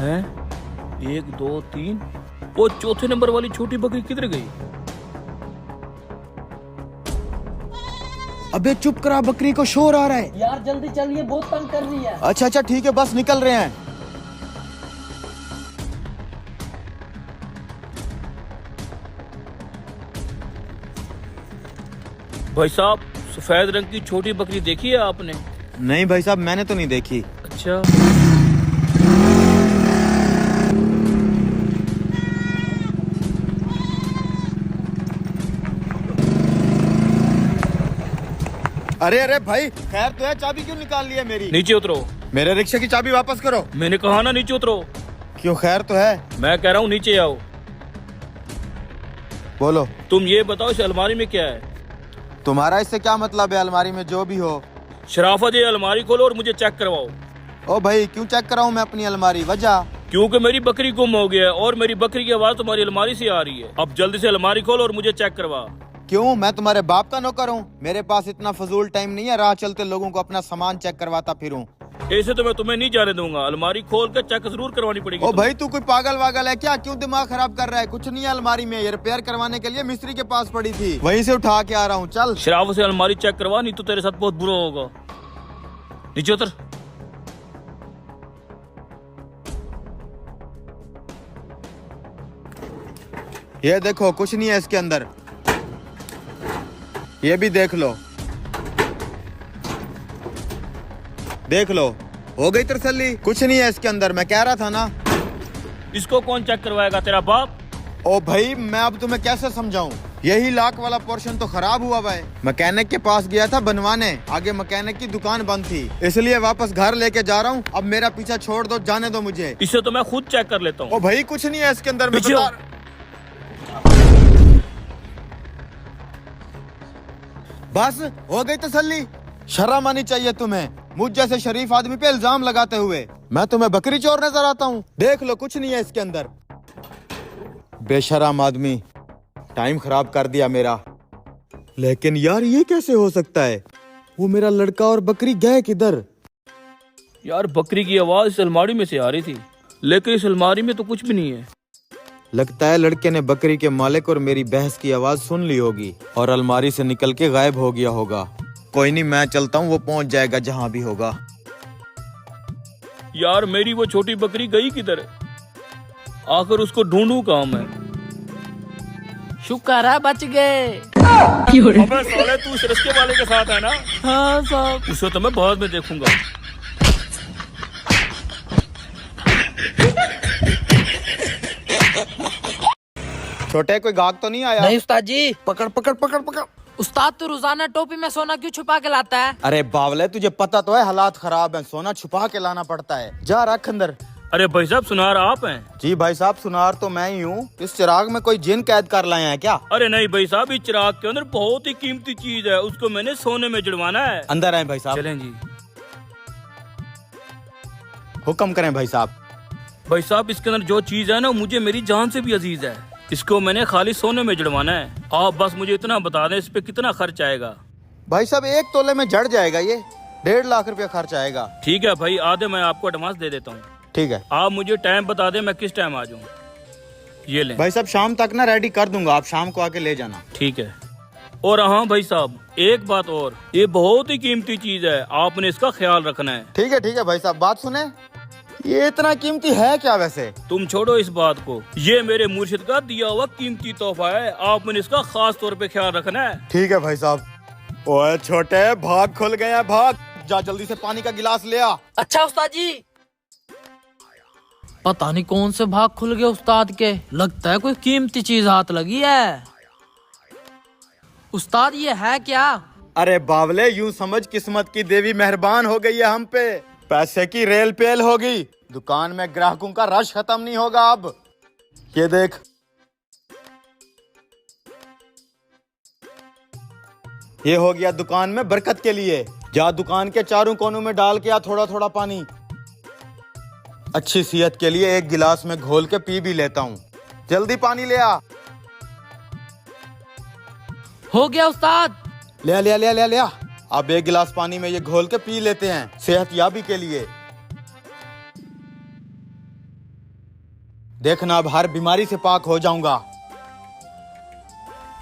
हैं? 1 2 3। वो चौथे नंबर वाली छोटी बकरी किधर गई? अबे चुप करा, बकरी को शोर आ रहा है। यार जल्दी चलिए, बहुत तंग कर रही है। अच्छा अच्छा ठीक है, बस निकल रहे हैं। भाई साहब, सफेद रंग की छोटी बकरी देखी है आपने? नहीं भाई साहब, मैंने तो नहीं देखी। अच्छा। अरे अरे भाई, खैर तो है, चाबी क्यों निकाल ली है मेरी? नीचे उतरो। मेरे रिक्शे की चाबी वापस करो। मैंने कहा ना नीचे उतरो। क्यों, खैर तो है? मैं कह रहा हूँ नीचे आओ। बोलो। तुम ये बताओ इस अलमारी में क्या है? तुम्हारा इससे क्या मतलब है? अलमारी में जो भी हो। शराफत, ये अलमारी खोलो और मुझे चेक करवाओ। ओ भाई, क्यों चेक कराऊं मैं अपनी अलमारी? वजह? क्योंकि मेरी बकरी गुम हो गया है और मेरी बकरी की आवाज तुम्हारी अलमारी से आ रही है। अब जल्दी से अलमारी खोलो और मुझे चेक करवा। क्यों, मैं तुम्हारे बाप का नौकर हूँ? मेरे पास इतना फजूल टाइम नहीं है राह चलते लोगों को अपना सामान चेक करवाता फिरूं। ऐसे तो मैं तुम्हें नहीं जाने दूंगा। अलमारी खोल कर चेक जरूर करवानी पड़ेगी। ओ भाई, तू कोई पागल वागल है क्या? क्यों दिमाग खराब कर रहा है? कुछ नहीं है अलमारी में, ये रिपेयर करवाने के लिए मिस्त्री के पास पड़ी थी, वहीं से उठा के आ रहा हूँ। चल शराफत से अलमारी चेक करवा, नहीं तो तेरे साथ बहुत बुरा होगा। नीचे उतर। ये देखो, कुछ नहीं है इसके अंदर। ये भी देख लो, देख लो। हो गई तसल्ली? कुछ नहीं है इसके अंदर, मैं कह रहा था ना। इसको कौन चेक करवाएगा, तेरा बाप? ओ भाई, मैं अब तुम्हें कैसे समझाऊं? यही लाख वाला पोर्शन तो खराब हुआ हुआ है। मैकेनिक के पास गया था बनवाने, आगे मैकेनिक की दुकान बंद थी, इसलिए वापस घर लेके जा रहा हूँ। अब मेरा पीछा छोड़ दो, जाने दो मुझे। इसे तो मैं खुद चेक कर लेता हूँ। ओ भाई, कुछ नहीं है इसके अंदर, मैं पीछे हो। बस हो गई तसल्ली? शर्म आनी चाहिए तुम्हें, मुझ जैसे शरीफ आदमी पे इल्जाम लगाते हुए। मैं तुम्हें बकरी चोर नजर आता हूँ? देख लो, कुछ नहीं है इसके अंदर। बेशरम आदमी, टाइम खराब कर दिया मेरा। लेकिन यार, ये कैसे हो सकता है? वो मेरा लड़का और बकरी गए किधर? यार, बकरी की आवाज इस अलमारी में से आ रही थी, लेकिन इस अलमारी में तो कुछ भी नहीं है। लगता है लड़के ने बकरी के मालिक और मेरी बहस की आवाज सुन ली होगी और अलमारी से निकल के गायब हो गया होगा। कोई नहीं, मैं चलता हूँ, वो पहुंच जाएगा जहां भी होगा। यार, मेरी वो छोटी बकरी गई किधर? आखिर उसको ढूंढूं कहाँ मैं? शुक्र है बच गए। अबे साले, तू इस रिश्ते वाले के साथ है ना? हाँ साहब। उसे तो मैं बाद में देखूंगा। छोटे, कोई गाहक तो नहीं आया? नहीं उस्ताद जी। पकड़ पकड़ पकड़ पकड़। उस्ताद, तो रोजाना टोपी में सोना क्यों छुपा के लाता है? अरे बावले, तुझे पता तो है हालात खराब हैं, सोना छुपा के लाना पड़ता है। जा रख अंदर। अरे भाई साहब, सुनार आप हैं? जी भाई साहब, सुनार तो मैं ही हूँ। इस चिराग में कोई जिन कैद कर लाए हैं क्या? अरे नहीं भाई साहब, इस चिराग के अंदर बहुत ही कीमती चीज है, उसको मैंने सोने में जड़वाना है। अंदर आए भाई साहब। चलें जी। हुक्म करें भाई साहब। भाई साहब, इसके अंदर जो चीज है ना, मुझे मेरी जान से भी अजीज है। इसको मैंने खाली सोने में जड़वाना है। आप बस मुझे इतना बता दें, इस पे कितना खर्च आएगा? भाई साहब, 1 तोले में जड़ जाएगा ये। 1.5 लाख रुपया खर्च आएगा। ठीक है भाई, आधे मैं आपको एडवांस दे देता हूँ। ठीक है। आप मुझे टाइम बता दें, मैं किस टाइम आ जाऊँ? ये लें। भाई साहब, शाम तक ना रेडी कर दूंगा, आप शाम को आके ले जाना। ठीक है। और हाँ भाई साहब, एक बात और, ये बहुत ही कीमती चीज है, आपने इसका ख्याल रखना है। ठीक है भाई साहब, बात सुने। ये इतना कीमती है क्या वैसे? तुम छोड़ो इस बात को, ये मेरे मुर्शिद का दिया हुआ कीमती तोहफा है, आपने इसका खास तौर पे ख्याल रखना है। ठीक है भाई साहब। ओए छोटे, भाग खुल गया, भाग जा, जल्दी से पानी का गिलास ले आ। अच्छा उस्ताद जी। पता नहीं कौन से भाग खुल गए उस्ताद के, लगता है कोई कीमती चीज हाथ लगी है। उस्ताद, ये है क्या? अरे बावले, यूं समझ किस्मत की देवी मेहरबान हो गई है हम पे। पैसे की रेल पेल होगी, दुकान में ग्राहकों का रश खत्म नहीं होगा अब। ये देख, ये हो गया दुकान में बरकत के लिए। जा दुकान के चारों कोनों में डाल के आ थोड़ा थोड़ा पानी। अच्छी सेहत के लिए एक गिलास में घोल के पी भी लेता हूँ। जल्दी पानी ले आ। हो गया उस्ताद। ले आ, ले आ, ले आ, ले आ, ले आ। अब 1 गिलास पानी में ये घोल के पी लेते हैं, सेहत याबी के लिए। देखना अब हर बीमारी से पाक हो जाऊंगा।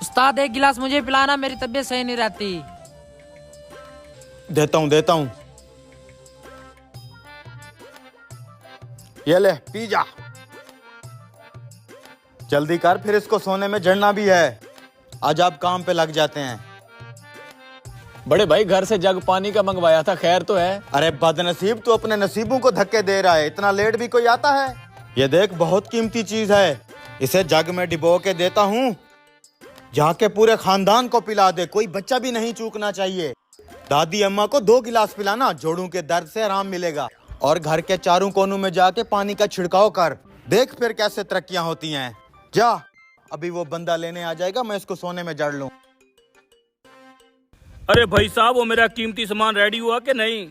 उस्ताद एक गिलास मुझे पिलाना, मेरी तबीयत सही नहीं रहती। देता हूँ। ये ले पी जा। जल्दी कर, फिर इसको सोने में जड़ना भी है। आज आप काम पे लग जाते हैं। बड़े भाई घर से जग पानी का मंगवाया था, खैर तो है? अरे बदनसीब, तू अपने नसीबों को धक्के दे रहा है। इतना लेट भी कोई आता है? ये देख, बहुत कीमती चीज है। इसे जग में डिबो के देता हूँ, जाके पूरे खानदान को पिला दे। कोई बच्चा भी नहीं चूकना चाहिए। दादी अम्मा को 2 गिलास पिलाना, जोड़ों के दर्द से आराम मिलेगा। और घर के चारों कोनों में जाके पानी का छिड़काव कर, देख फिर कैसे तरक्कियां होती हैं। जा, अभी वो बंदा लेने आ जाएगा, मैं इसको सोने में जड़ लूं। अरे भाई साहब, वो मेरा कीमती सामान रेडी हुआ कि नहीं?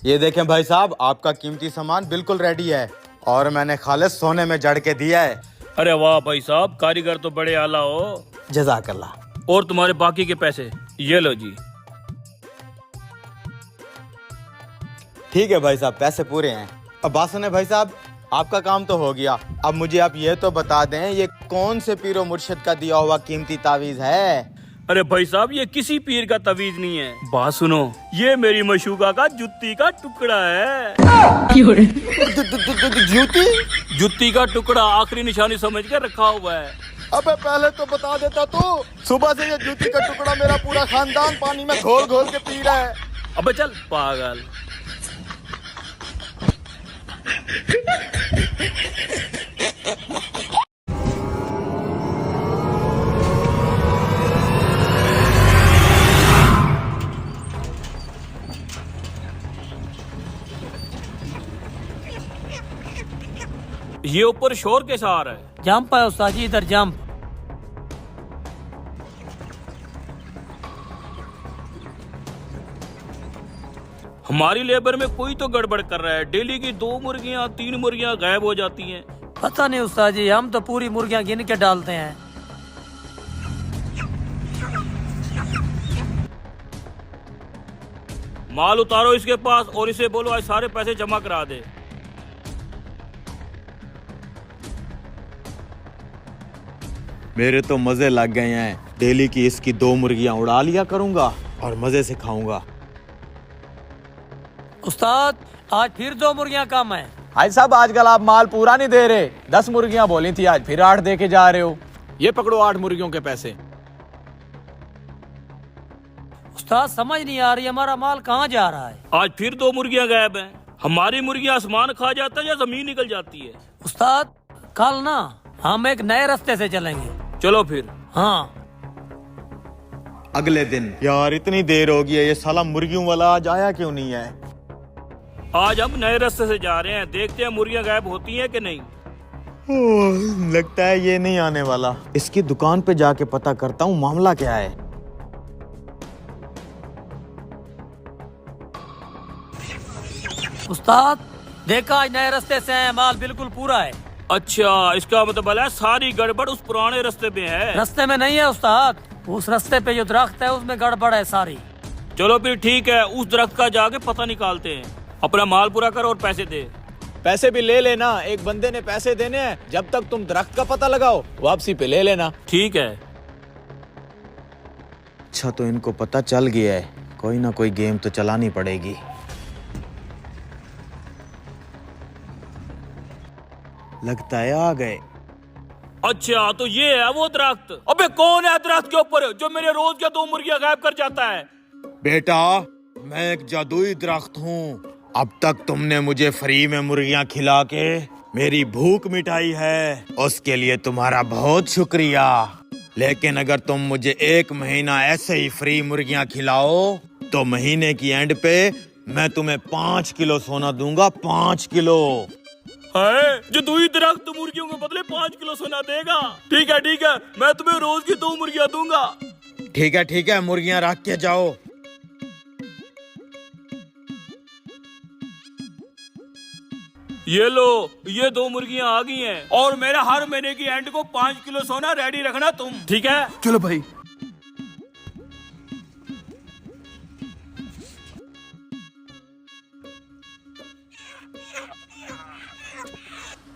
ये देखें भाई साहब, आपका कीमती सामान बिल्कुल रेडी है और मैंने खालिस सोने में जड़ के दिया है। अरे वाह भाई साहब, कारीगर तो बड़े आला हो। जज़ाकल्लाह। और तुम्हारे बाकी के पैसे ये लो जी। ठीक है भाई साहब, पैसे पूरे हैं। अब बात सुने भाई साहब, आपका काम तो हो गया। अब मुझे आप ये तो बता दें, ये कौन से पीरो मुर्शिद का दिया हुआ कीमती तावीज है? अरे भाई साहब, ये किसी पीर का तवीज नहीं है। बात सुनो, ये मेरी मशूका का जुत्ती का टुकड़ा है। जुत्ती का टुकड़ा आखिरी निशानी समझ के रखा हुआ है। अबे पहले तो बता देता तू। सुबह से ये जूती का टुकड़ा मेरा पूरा खानदान पानी में घोल घोल के पी रहा है। अबे चल पागल। ये ऊपर शोर कैसा आ रहा है? जंप है उस्ताद जी, इधर जंप। हमारी लेबर में कोई तो गड़बड़ कर रहा है। डेली की 2 मुर्गियां 3 मुर्गियां गायब हो जाती हैं। पता नहीं उस्ताद जी, हम तो पूरी मुर्गियां गिन के डालते हैं। माल उतारो इसके पास और इसे बोलो आज सारे पैसे जमा करा दे। मेरे तो मजे लग गए हैं। डेली की इसकी 2 मुर्गियां उड़ा लिया करूंगा और मजे से खाऊंगा। उस्ताद आज फिर 2 मुर्गियां कम है। भाई साहब आजकल आप माल पूरा नहीं दे रहे। 10 मुर्गियां बोली थी, आज फिर 8 दे के जा रहे हो। ये पकड़ो 8 मुर्गियों के पैसे। उस्ताद समझ नहीं आ रही हमारा माल कहाँ जा रहा है। आज फिर 2 मुर्गियां गायब हैं। हमारी मुर्गियां आसमान खा जाता है या जमीन निकल जाती है? उस्ताद कल ना हम एक नए रास्ते से चलेंगे। चलो फिर। हाँ। अगले दिन। यार इतनी देर हो गई है, ये साला मुर्गियों वाला आज आया क्यों नहीं है? आज हम नए रास्ते से जा रहे हैं, देखते हैं मुर्गियां गायब होती हैं कि नहीं। लगता है ये नहीं आने वाला। इसकी दुकान पे जाके पता करता हूँ मामला क्या है। उस्ताद देखा, आज नए रास्ते से आए, माल बिल्कुल पूरा है। अच्छा, इसका मतलब है सारी गड़बड़ उस पुराने रास्ते में है। रास्ते में नहीं है उस्ताद, उस रास्ते पे जो दरख्त है उसमें गड़बड़ है सारी। चलो फिर ठीक है, उस दरख्त का जाके पता निकालते हैं। अपना माल पूरा कर और पैसे दे। पैसे भी ले लेना, एक बंदे ने पैसे देने हैं। जब तक तुम दरख्त का पता लगाओ, वापसी पे ले लेना। ठीक है। अच्छा तो इनको पता चल गया है, कोई ना कोई गेम तो चलानी पड़ेगी। लगता है आ गए। अच्छा तो ये है वो दरख्त। अबे कौन है दरख्त के ऊपर जो मेरे रोज के 2 मुर्गियां गायब कर जाता है? बेटा मैं एक जादुई दरख्त हूँ। अब तक तुमने मुझे फ्री में मुर्गियां खिला के मेरी भूख मिटाई है, उसके लिए तुम्हारा बहुत शुक्रिया। लेकिन अगर तुम मुझे 1 महीना ऐसे ही फ्री मुर्गियां खिलाओ तो महीने की एंड पे मैं तुम्हें 5 किलो सोना दूंगा। 5 किलो। है जो तू ही दरख्त मुर्गियों के बदले 5 किलो सोना देगा? ठीक है, मैं तुम्हें रोज की 2 मुर्गियां दूंगा। ठीक है, मुर्गियां रख के जाओ। ये लो, ये 2 मुर्गियां आ गई हैं और मेरा हर महीने की एंड को 5 किलो सोना रेडी रखना तुम, ठीक है? चलो भाई।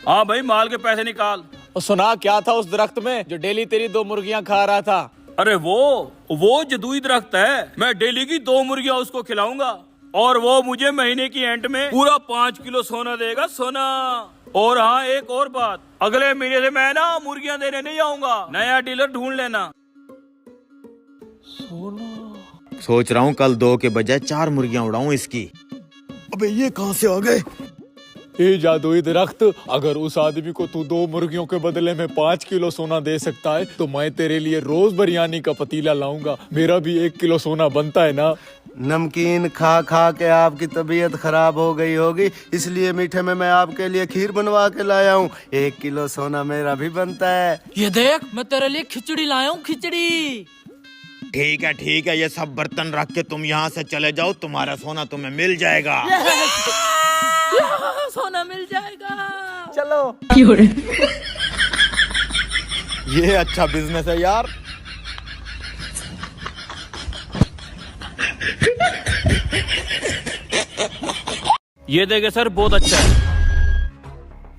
हाँ भाई माल के पैसे निकाल। और सुना क्या था उस दरख्त में जो डेली तेरी 2 मुर्गियां खा रहा था? अरे वो जदुई दरख्त है, मैं डेली की 2 मुर्गियां उसको खिलाऊंगा और वो मुझे महीने की एंड में पूरा 5 किलो सोना देगा, सोना। और हाँ एक और बात, अगले महीने से मैं ना मुर्गियां देने नहीं आऊंगा, नया डीलर ढूंढ लेना। सोच रहा हूँ कल 2 के बजाय 4 मुर्गियां उड़ाऊं इसकी। अबे ये कहाँ से आ गए? ए जादुई दरख्त, अगर उस आदमी को तू 2 मुर्गियों के बदले में 5 किलो सोना दे सकता है तो मैं तेरे लिए रोज बिरयानी का पतीला लाऊंगा। मेरा भी 1 किलो सोना बनता है ना। नमकीन खा खा के आपकी तबीयत खराब हो गई होगी, इसलिए मीठे में मैं आपके लिए खीर बनवा के लाया हूँ। 1 किलो सोना मेरा भी बनता है। ये देख, मैं तेरे लिए खिचड़ी लाया हूँ, खिचड़ी। ठीक है, ये सब बर्तन रख के तुम यहाँ से चले जाओ, तुम्हारा सोना तुम्हें मिल जाएगा। सोना मिल जाएगा। चलो। ये अच्छा बिजनेस है यार। ये देखे सर, बहुत अच्छा है।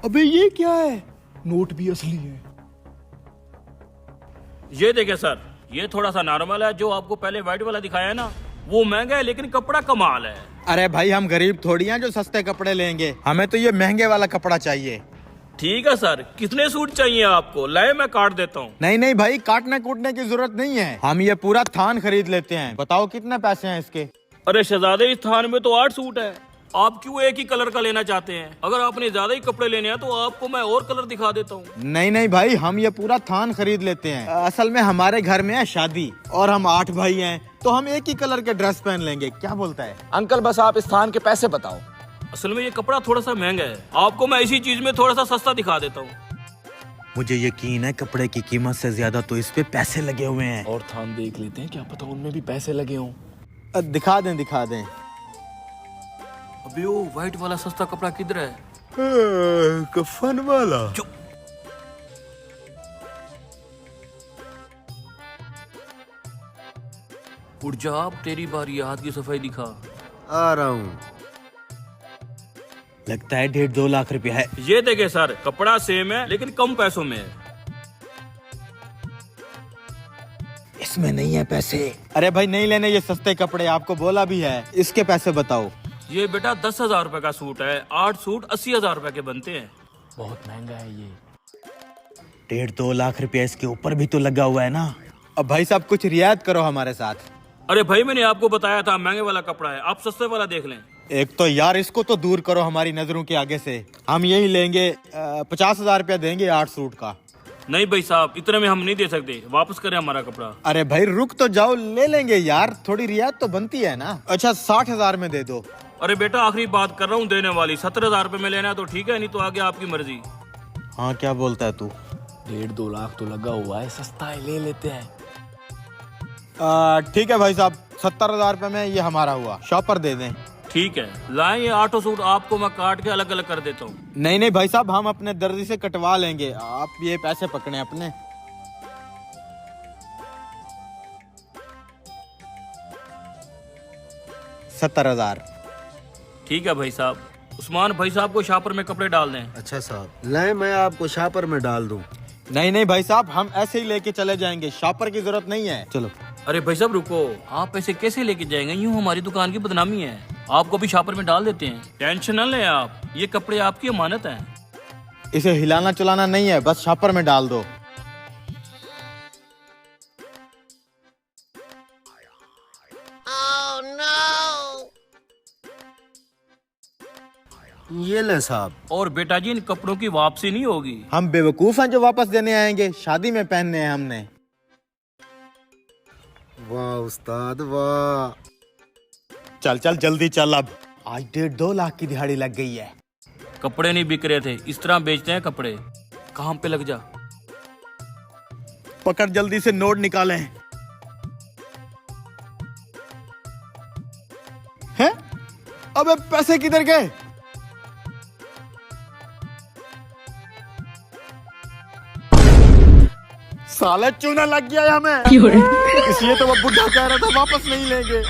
अबे ये क्या है? नोट भी असली है। ये देखे सर, ये थोड़ा सा नॉर्मल है, जो आपको पहले व्हाइट वाला दिखाया है ना, वो महंगा है लेकिन कपड़ा कमाल है। अरे भाई हम गरीब थोड़ी हैं जो सस्ते कपड़े लेंगे, हमें तो ये महंगे वाला कपड़ा चाहिए। ठीक है सर, कितने सूट चाहिए आपको? लाए मैं काट देता हूँ। नहीं भाई, काटने कूटने की जरूरत नहीं है, हम ये पूरा थान खरीद लेते हैं। बताओ कितने पैसे हैं इसके? अरे शहजादे, इस थान में तो 8 सूट है, आप क्यों एक ही कलर का लेना चाहते हैं? अगर आपने ज्यादा ही कपड़े लेने हैं तो आपको मैं और कलर दिखा देता हूँ। नहीं भाई, हम ये पूरा थान खरीद लेते हैं। असल में हमारे घर में है शादी और हम 8 भाई हैं, तो हम एक ही कलर के ड्रेस पहन लेंगे। क्या बोलता है अंकल, बस आप इस थान के पैसे बताओ। असल में ये कपड़ा थोड़ा सा महंगा है, आपको मैं इसी चीज में थोड़ा सा सस्ता दिखा देता हूँ। मुझे यकीन है कपड़े की कीमत से ज्यादा तो इस पे पैसे लगे हुए हैं। और थान देख लेते हैं, क्या पता उनमें भी पैसे लगे हों। दिखा दें। अबे वो व्हाइट वाला सस्ता कपड़ा किधर है? कफन वाला। उठ जा, अब तेरी बारी, हाथ की सफाई दिखा। आ रहा हूँ। लगता है 1.5-2 लाख रुपया है। ये देखे सर, कपड़ा सेम है लेकिन कम पैसों में है। इसमें नहीं है पैसे। अरे भाई नहीं लेने ये सस्ते कपड़े, आपको बोला भी है। इसके पैसे बताओ। ये बेटा 10,000 रुपए का सूट है, 8 सूट 80,000 रुपए के बनते हैं। बहुत महंगा है ये। 1.5-2 लाख रुपया इसके ऊपर भी तो लगा हुआ है ना। अब भाई साहब कुछ रियायत करो हमारे साथ। अरे भाई, मैंने आपको बताया था महंगे वाला कपड़ा है, आप सस्ते वाला देख लें। एक तो यार इसको तो दूर करो हमारी नजरों के आगे से। हम यही लेंगे, 50,000 रुपया देंगे 8 सूट का। नहीं भाई साहब, इतने में हम नहीं दे सकते, वापस करें हमारा कपड़ा। अरे भाई रुक तो जाओ, ले लेंगे यार, थोड़ी रियायत तो बनती है ना। अच्छा 60,000 में दे दो। अरे बेटा, आखिरी बात कर रहा हूँ देने वाली, 17,000 रुपए में लेना है तो ठीक है, नहीं तो आगे आपकी मर्जी। हाँ क्या बोलता है तू? 1.5-2 लाख तो लगा हुआ है, सस्ता है, ले लेते हैं। ठीक है भाई साहब, 70,000 रुपए में ये हमारा हुआ। शॉपर दे दें। ठीक है, लाएं ये 8 सूट, आपको मैं काट के अलग अलग कर देता हूँ। नहीं भाई साहब, हम अपने दर्जी से कटवा लेंगे, आप ये पैसे पकड़े अपने। $70,000। ठीक है भाई साहब, उस्मान भाई साहब को शॉपर में कपड़े डाल दें। अच्छा साहब, लाए मैं आपको शापर में डाल दूँ। नहीं भाई साहब, हम ऐसे ही लेके चले जाएंगे, शॉपर की जरूरत नहीं है। चलो। अरे भाई साहब रुको, आप ऐसे कैसे लेके जाएंगे? यूं हमारी दुकान की बदनामी है। आपको भी शॉपर में डाल देते हैं, टेंशन न लें आप, ये कपड़े आपकी अमानत हैं। इसे हिलाना चलाना नहीं है, बस शॉपर में डाल दो। ये ले साहब। और बेटा जी, इन कपड़ों की वापसी नहीं होगी। हम बेवकूफ हैं जो वापस देने आएंगे, शादी में पहनने हैं हमने। वाह उस्ताद वाह। चल जल्दी चल, अब आज 1.5-2 लाख की दिहाड़ी लग गई है। कपड़े नहीं बिक रहे थे, इस तरह बेचते हैं कपड़े। काम पे लग जा। पकड़, जल्दी से नोट निकालें। हैं? अबे पैसे किधर गए? साले चूना लग गया है हमें, इसलिए तो वो बुढ़ा कह रहा था वापस नहीं लेंगे।